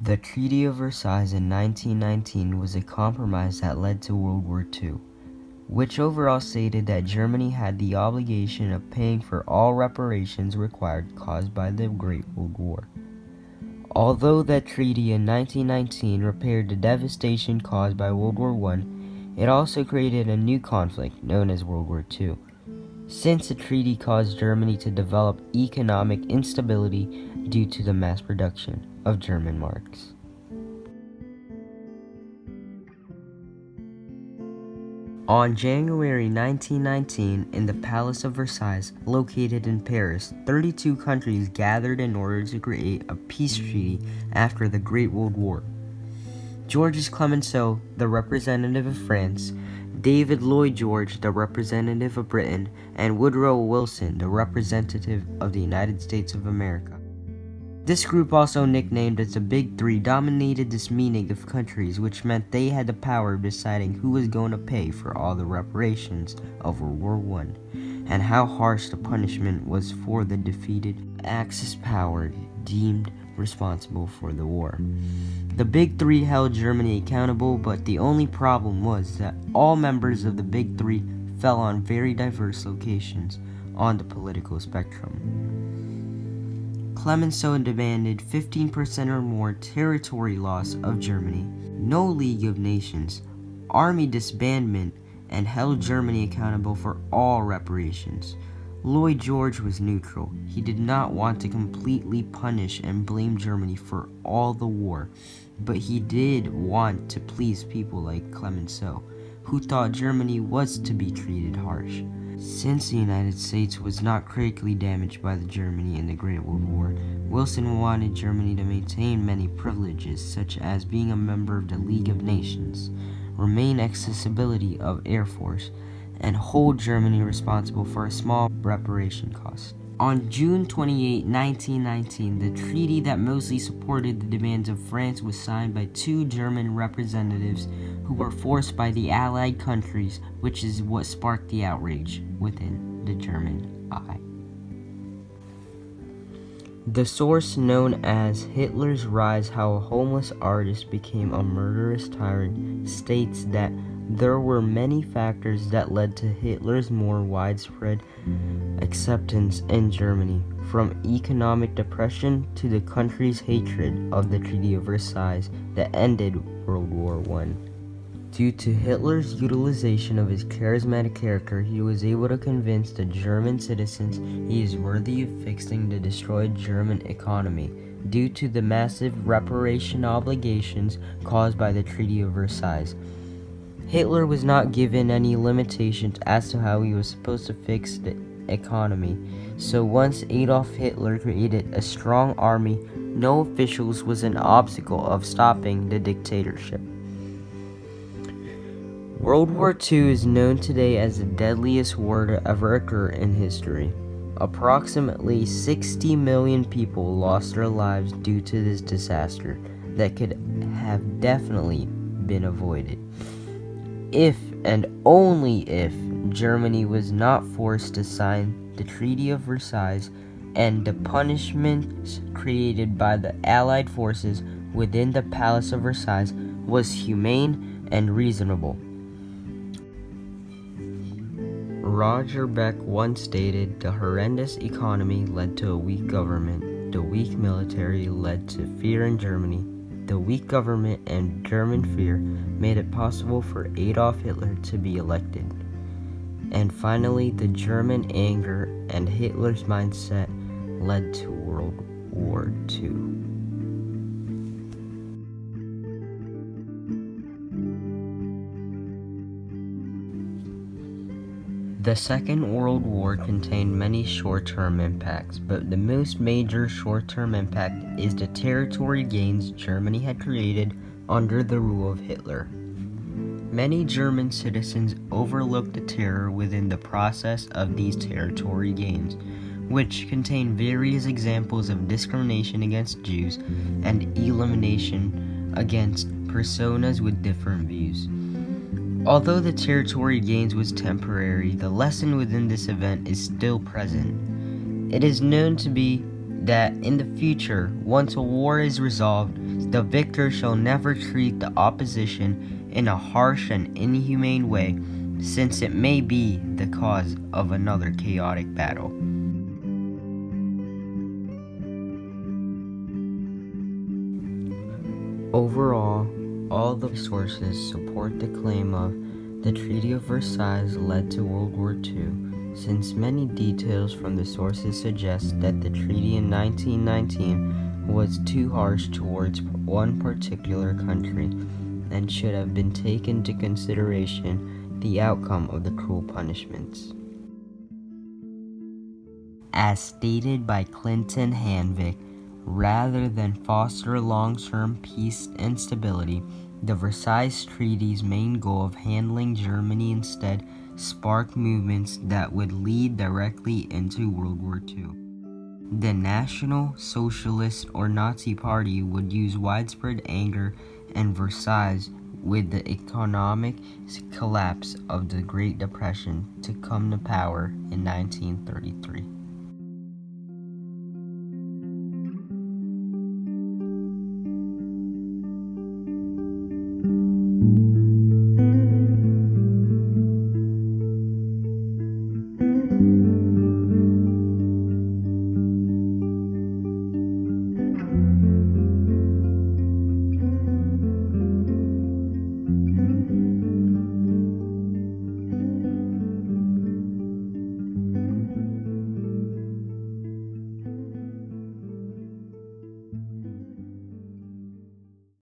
The Treaty of Versailles in 1919 was a compromise that led to World War II, which overall stated that Germany had the obligation of paying for all reparations required caused by the Great World War. Although that treaty in 1919 repaired the devastation caused by World War I, it also created a new conflict known as World War II, since the treaty caused Germany to develop economic instability due to the mass production of German marks. On January 1919, in the Palace of Versailles, located in Paris, 32 countries gathered in order to create a peace treaty after the Great World War. Georges Clemenceau, the representative of France, David Lloyd George, the representative of Britain, and Woodrow Wilson, the representative of the United States of America. This group, also nicknamed as the Big Three, dominated this meeting of countries, which meant they had the power of deciding who was going to pay for all the reparations of World War I, and how harsh the punishment was for the defeated Axis power deemed responsible for the war. The Big Three held Germany accountable, but the only problem was that all members of the Big Three fell on very diverse locations on the political spectrum. Clemenceau demanded 15% or more territory loss of Germany, no League of Nations, army disbandment, and held Germany accountable for all reparations. Lloyd George was neutral. He did not want to completely punish and blame Germany for all the war, but he did want to please people like Clemenceau, who thought Germany was to be treated harsh. Since the United States was not critically damaged by the Germany in the Great World War, Wilson wanted Germany to maintain many privileges, such as being a member of the League of Nations, remain accessibility of Air Force, and hold Germany responsible for a small reparation cost. On June 28, 1919, the treaty that mostly supported the demands of France was signed by two German representatives who were forced by the Allied countries, which is what sparked the outrage within the German eye. The source known as Hitler's Rise: How a Homeless Artist Became a Murderous Tyrant states that there were many factors that led to Hitler's more widespread acceptance in Germany, from economic depression to the country's hatred of the Treaty of Versailles that ended World War I. Due to Hitler's utilization of his charismatic character, he was able to convince the German citizens he is worthy of fixing the destroyed German economy due to the massive reparation obligations caused by the Treaty of Versailles. Hitler was not given any limitations as to how he was supposed to fix the economy, so once Adolf Hitler created a strong army, no officials was an obstacle of stopping the dictatorship. World War II is known today as the deadliest war to ever occur in history. Approximately 60 million people lost their lives due to this disaster that could have definitely been avoided, if and only if Germany was not forced to sign the Treaty of Versailles and the punishments created by the Allied forces within the Palace of Versailles was humane and reasonable. Roger Beck once stated, "The horrendous economy led to a weak government. The weak military led to fear in Germany. The weak government and German fear made it possible for Adolf Hitler to be elected. And finally, the German anger and Hitler's mindset led to World War II." The Second World War contained many short-term impacts, but the most major short-term impact is the territory gains Germany had created under the rule of Hitler. Many German citizens overlooked the terror within the process of these territory gains, which contain various examples of discrimination against Jews and elimination against personas with different views. Although the territory gains was temporary, the lesson within this event is still present. It is known to be that in the future, once a war is resolved, the victor shall never treat the opposition in a harsh and inhumane way, since it may be the cause of another chaotic battle. Overall, all the sources support the claim of the Treaty of Versailles led to World War II, since many details from the sources suggest that the treaty in 1919 was too harsh towards one particular country and should have been taken into consideration the outcome of the cruel punishments. As stated by Clinton Hanvik, rather than foster long-term peace and stability, the Versailles Treaty's main goal of handling Germany instead sparked movements that would lead directly into World War II. The National Socialist or Nazi Party would use widespread anger and Versailles with the economic collapse of the Great Depression to come to power in 1933.